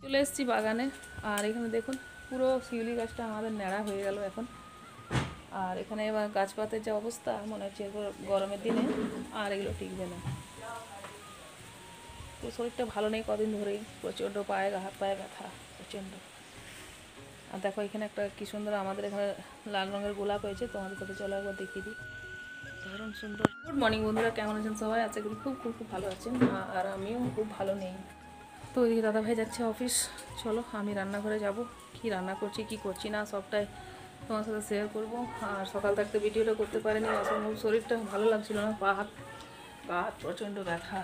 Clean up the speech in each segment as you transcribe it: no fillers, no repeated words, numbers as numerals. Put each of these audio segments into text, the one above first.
চলে এসেছি বাগানে। আর এখানে দেখুন পুরো শিউলি গাছটা আমাদের ন্যাড়া হয়ে গেল এখন। আর এখানে এবার গাছপাতের যে অবস্থা মনে হচ্ছে গরমের দিনে আর এগুলো টিকবে না। তো শরীরটা ভালো নেই কদিন ধরেই, প্রচণ্ড পায়ে হাত পায়ে ব্যথা প্রচণ্ড। আর দেখো এখানে একটা কি সুন্দর আমাদের এখানে লাল রঙের গোলাপ হয়েছে, তোমাদের সাথে চলো একবার দেখিয়ে দিই, দারুণ সুন্দর। গুড মর্নিং বন্ধুরা, কেমন আছেন সবাই? আজকে কিন্তু খুব খুব খুব ভালো আছেন, আর আমিও খুব ভালো নেই। তো ওইদিকে দাদাভাই যাচ্ছে অফিস, চলো আমি রান্নাঘরে যাব, কি রান্না করছি কি করছি না সবটাই তোমার সাথে শেয়ার করব। আর সকাল থাকতে ভিডিওটা করতে পারিনি, আসলে শরীরটা ভালো লাগছিল না, পা হাত প্রচণ্ড ব্যথা।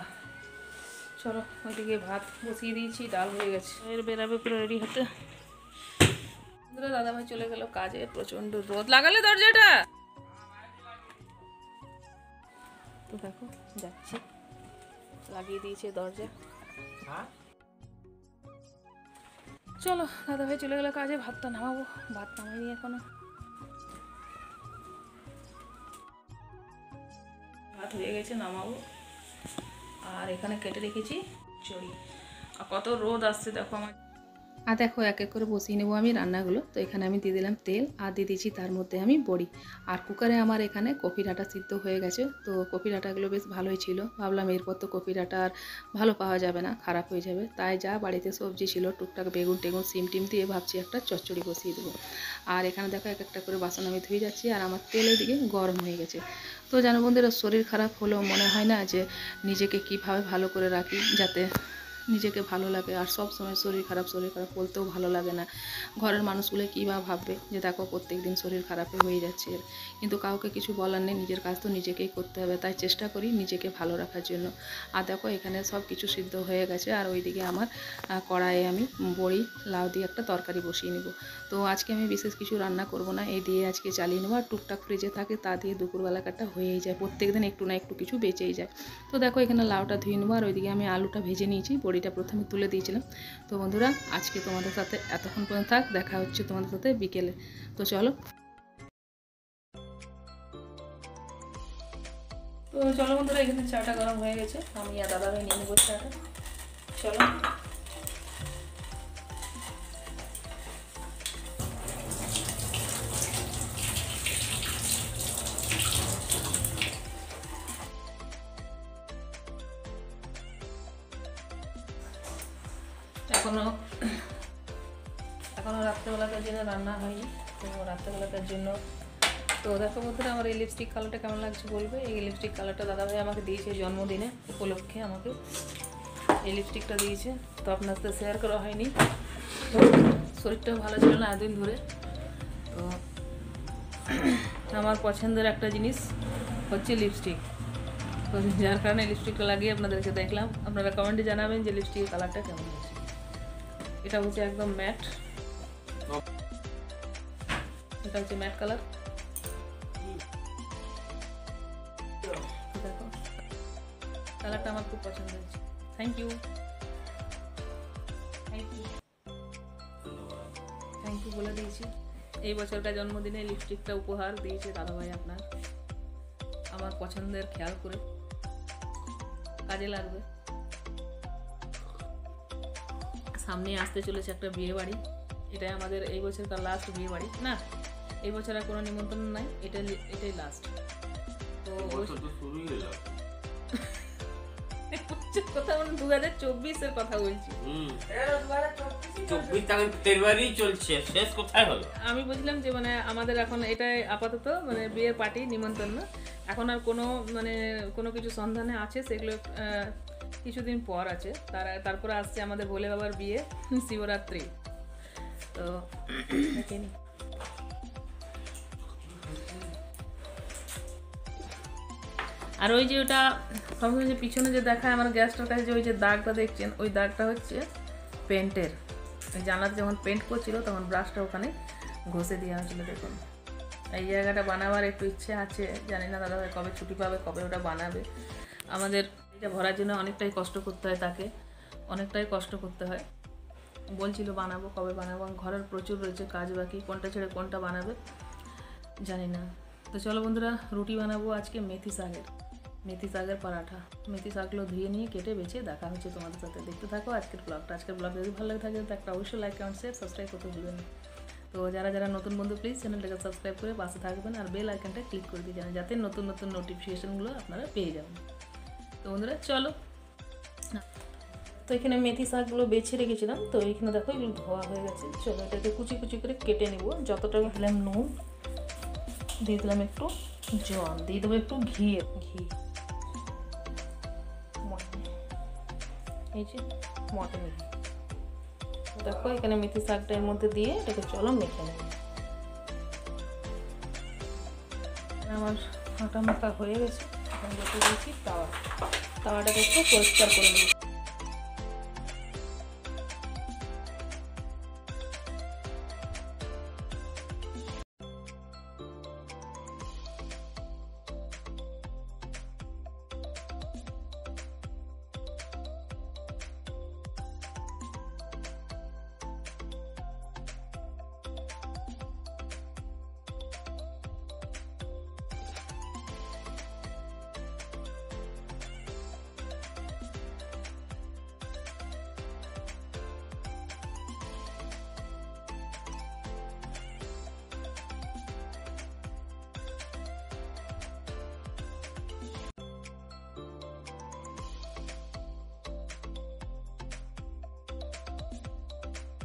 চলো ওইদিকে ভাত বসিয়ে দিয়েছি, ডাল হয়ে গেছে, এর বেরাবে পুরো রেডি হতে। দাদাভাই চলে গেল কাজে, প্রচণ্ড রোদ। লাগালে দরজাটা? তো দেখো যাচ্ছি, লাগিয়ে দিয়েছে দরজা। চলো দাদাভাই চলে গেল কাজে, ভাতটা নামাবো, ভাত নামাইনি এখনো। ভাত হয়ে গেছে, নামাবো। আর এখানে কেটে রেখেছি চড়ি। আর কত রোদ আসছে দেখো আমার। আর দেখো এক এক করে বসিয়ে নেবো আমি রান্নাগুলো। তো এখানে আমি দিয়ে দিলাম তেল, আর দিয়ে দিয়েছি তার মধ্যে আমি বড়ি। আর কুকারে আমার এখানে কফি ডাঁটা সিদ্ধ হয়ে গেছে। তো কফি ডাঁটাগুলো বেশ ভালোই ছিল, ভাবলাম এরপর তো কফি ডাঁটা আর ভালো পাওয়া যাবে না, খারাপ হয়ে যাবে। তাই যা বাড়িতে সবজি ছিল টুকটাক বেগুন টেগুন সিম টিম দিয়ে ভাবছি একটা চচ্চড়ি বসিয়ে দেবো। আর এখানে দেখো এক একটা করে বাসন আমি ধুয়ে যাচ্ছি, আর আমার তেলের দিকে গরম হয়ে গেছে। তো জানো বন্ধুরা, শরীর খারাপ হলেও মনে হয় না যে নিজেকে কীভাবে ভালো করে রাখি যাতে নিজেকে ভালো লাগে। আর সব সময় শরীর খারাপ বলতেও ভালো লাগে না। ঘরের মানুষগুলো কী বা ভাববে যে দেখো প্রত্যেক দিন শরীর খারাপে হয়ে যাচ্ছে, কিন্তু কাউকে কিছু বলার নেই, নিজের কাজ তো নিজেকেই করতে হবে। তাই চেষ্টা করি নিজেকে ভালো রাখার জন্য। আর দেখো এখানে সব কিছু সিদ্ধ হয়ে গেছে, আর ওইদিকে আমার কড়াইয়ে আমি বড়ি লাউ দিয়ে একটা তরকারি বসিয়ে নেব। তো আজকে আমি বিশেষ কিছু রান্না করব না, এই দিয়ে আজকে চালিয়ে নেবো। আর টুকটাক ফ্রিজে থাকে তা দিয়ে দুপুরবেলাকারটা হয়েই যায়, প্রত্যেক দিন একটু না একটু কিছু বেঁচেই যায়। তো দেখো এখানে লাউটা ধুয়ে নেবো, আর ওইদিকে আমি আলুটা ভেজে নিয়েছি, বড়িটা প্রথমে তুলে দিয়েছিলাম। তো বন্ধুরা আজকে তোমাদের সাথে এতক্ষণ পর্যন্ত থাক, দেখা হচ্ছে তোমাদের সাথে বিকেলে। তো চলো বন্ধুরা, এখানে চাটা গরম হয়ে গেছে, আমি আর দাদাভাই নিয়ে নেবো চাটা। চলো এখনো রাত্রেবেলাকার জন্য রান্না হয়নি, তো রাত্রেবেলাকার জন্য। তো দেখো বন্ধুরা, আমার এই লিপস্টিক কালারটা কেমন লাগছে বলবে। এই লিপস্টিক কালারটা দাদাভাই আমাকে দিয়েছে জন্মদিনে উপলক্ষে, আমাকে এই লিপস্টিকটা দিয়েছে। তো আপনার সাথে শেয়ার করা হয়নি, তো শরীরটাও ভালো ছিল না এতদিন ধরে। তো আমার পছন্দের একটা জিনিস হচ্ছে লিপস্টিক, তো যার কারণে লিপস্টিকটা লাগিয়ে আপনাদেরকে দেখলাম। আপনারা কমেন্টে জানাবেন যে লিপস্টিকের কালারটা কেমন হচ্ছে। এটা হচ্ছে একদম ম্যাট, এটা হচ্ছে ম্যাট কালার। দেখো কালারটা আমার খুব পছন্দ হয়েছে। থ্যাংক ইউ বলে দিয়েছি। এই বছরটা জন্মদিনে লিপস্টিকটা উপহার দিয়েছে দাদাভাই আপনার, আমার পছন্দের খেয়াল করে, কাজে লাগবে। সামনে আসতে চলেছে একটা বিয়ে বাড়ি, এটাই আমাদের এই বছরকার লাস্ট বিয়ে বাড়ি। না, এই বছর আর কোনো নিমন্ত্রণ নাই, এটাই লাস্ট। তো কথা মানে 2024-এর কথা বলছি। ফেব্রুয়ারি চলছে, শেষ কোথায় হলো? আমি বুঝলাম যে মানে আমাদের এখন এটাই আপাতত মানে বিয়ের পার্টি নিমন্ত্রণ না, এখন আর কোনো কিছু সন্ধানে আছে, সেগুলো কিছুদিন পর আছে। তারপরে আসছে আমাদের ভোলে বাবার বিয়ে, শিবরাত্রি। তো দেখিনি আর ওই যে ওটা সবসময় যে পিছনে যে দেখায় আমার গ্যাসটার কাছে, যে ওই যে দাগটা দেখছেন, ওই দাগটা হচ্ছে পেন্টের। ওই জানলাতে যখন পেন্ট করছিল তখন ব্রাশটা ওখানে ঘষে দেওয়া হয়েছিল। দেখুন এই জায়গাটা বানাবার একটু ইচ্ছে আছে, জানি না দাদাভাই কবে ছুটি পাবে, কবে ওটা বানাবে। আমাদের এটা ভরার জন্য অনেকটাই কষ্ট করতে হয়, তাকে অনেকটাই কষ্ট করতে হয়। বলছিল বানাবো, কবে বানাবো, ঘরের প্রচুর রয়েছে কাজ বাকি, কোনটা ছেড়ে কোনটা বানাবে জানি না। তো চলো বন্ধুরা, রুটি বানাবো আজকে মেথি শাকের। মেথি শাকের পরাঠা। মেথি শাকগুলো ধুয়ে নিয়ে কেটে বেছে দেখা হচ্ছে তোমাদের সাথে। দেখতে থাকো আজকের ব্লগটা। আজকের ব্লগ যদি ভালো লাগে থাকে তো একটা অবশ্যই লাইক, কমেন্ট, শেয়ার, সাবস্ক্রাইব করতে ভুলবেন না। তো যারা যারা নতুন বন্ধু প্লিজ চ্যানেলটাকে সাবস্ক্রাইব করে পাশে থাকবেন আর বেল আইকনটা ক্লিক করে দিয়ে যাবেন যাতে নতুন নতুন নোটিফিকেশানগুলো আপনারা পেয়ে যাবেন। তো বন্ধুরা চলো। তো এখানে মেথি শাকগুলো বেছে রেখেছিলাম, তো এখানে দেখো এগুলো ধোয়া হয়ে গেছে। চলো এটাকে কুচি কুচি করে কেটে নেব। যতটা দিলাম নুন, দিয়ে দিলাম একটু জল, দিয়ে দেবো একটু ঘি। এই যে মটন ঘি দেখো এখানে মেথি শাকটা এর মধ্যে দিয়ে এটাকে চলো মেখে নেব। আমার আটা মাখা হয়ে গেছে। এখন বসে দিয়েছি তাওয়াটাকে একটু পরিষ্কার করে নেব।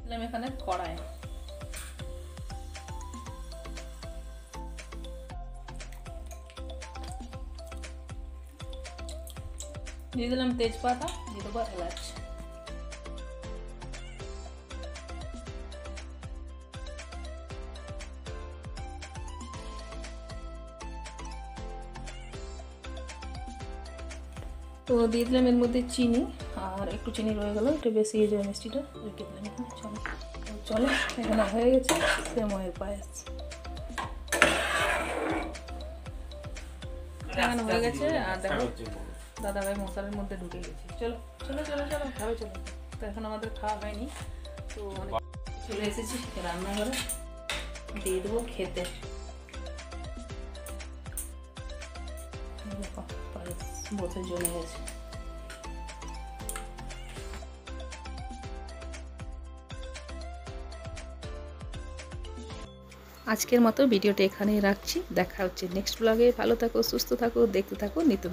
দিলাম এখানে কড়াই, দিয়ে দিলাম তেজপাতা, দিয়ে দেবো এলাচ। তো দিয়ে দিলাম এর মধ্যে চিনি, আর একটু চিনি রয়ে গেল, একটু বেশি হয়ে যাবে মিষ্টিটা, রেখে দিলাম এখানে। চলো এখানে হয়ে গেছে সেময়ের পায়েস। এখানে হয়ে গেছে। আর দেখো দাদাভাই মশলার মধ্যে ঢুকে গেছে। চলো চলো চলো চলো খাবে চলো। তো এখন আমাদের খাওয়া হয়নি, তো চলে এসেছি রান্নাঘরে, দিয়ে দেবো খেতে। পায়েস বসে জমে গেছে। আজকের মতো ভিডিওটা এখানেই রাখছি। দেখা হচ্ছে নেক্সট ব্লগে। ভালো থাকো, সুস্থ থাকো, দেখতে থাকো নিত্য